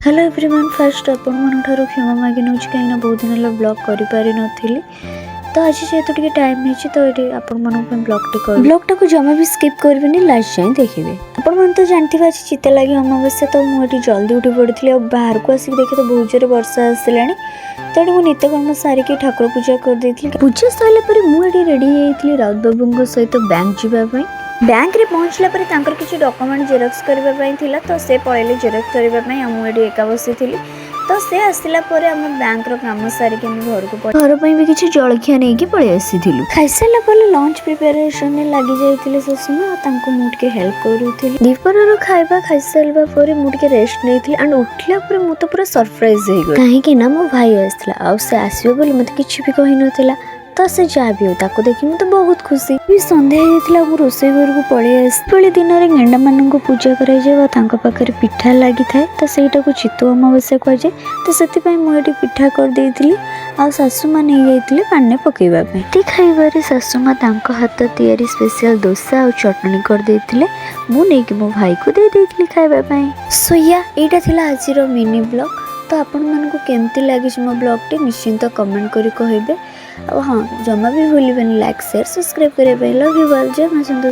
Hello everyone first आपण क्षमा मागि नौ कहीं बहुत दिन है ब्लॉग कर पारि नथिली तो आज जेहेतु टिके टाइम है तो ये आपण ब्लॉग टाक जमा भी स्किप करेंगे लास्ट जाए देखिए। आपण मैंने तो जानते आज चिता लगी अमावस्या तो मुझे जल्दी उठी पड़ी और बाहर को आसिक देखे तो बहुत जोर वर्षा आसला तेणु मुझे नित्यकर्म सारिकी ठाकुर पूजा कर पूजा सरला मुझे रेडी होती राउत बाबू सहित बैंक जावाई बैंक रे पहुँचला पर तांकर किसी डॉक्यूमेंट जेरक्स करबा पई थिला तो से पळेले जेरक्स करबा पई हम एडी एका बसी थिली तो से आसिला पर हम बैंक रो काम सारी के घर को घर पई भी किसी जळखिया नै की पळे आसीथिलु खाइसला पर लंच प्रिपरेशन ने लागि जायथिले ससुमा तांको मुट के हेल्प करूथिली दीपर रो खाइबा खाइसलबा पर मुट के रेस्ट नैथिली एंड उठला पर मु तो पूरा सरप्राइज हे गई काहे कि ना मो भाई आसला आ से आसीबो बोली मते किछि भी कहि नथिला तो से जहाँ भी हो ताको देखी तो बहुत खुशी भी संध्या होता मु रोसई घर को पड़े आसली दिन में गेंडा मान पूजा कर पिठा लगी थाए तो सहीटा को चितू अमावस्या कहुए तो से मुझे पिठा करदे आ सासू मैंने जाइए पानी पकईवाई खाइबार सासूमा हाथ तैयारी स्पेशल डोसा और चटनी करदे मुझे मो भाई को दे देती खाइबाई। सो या यहाँ था आज मिनी ब्लॉग तो आपण मानक केमती लगी मो ब्लॉग टी निश्चिंत कमेंट करी कहिबे। हाँ जमा भी भूलिबेनी लाइक शेयर सब्सक्राइब करे। Love you all. जय मां संतोषी।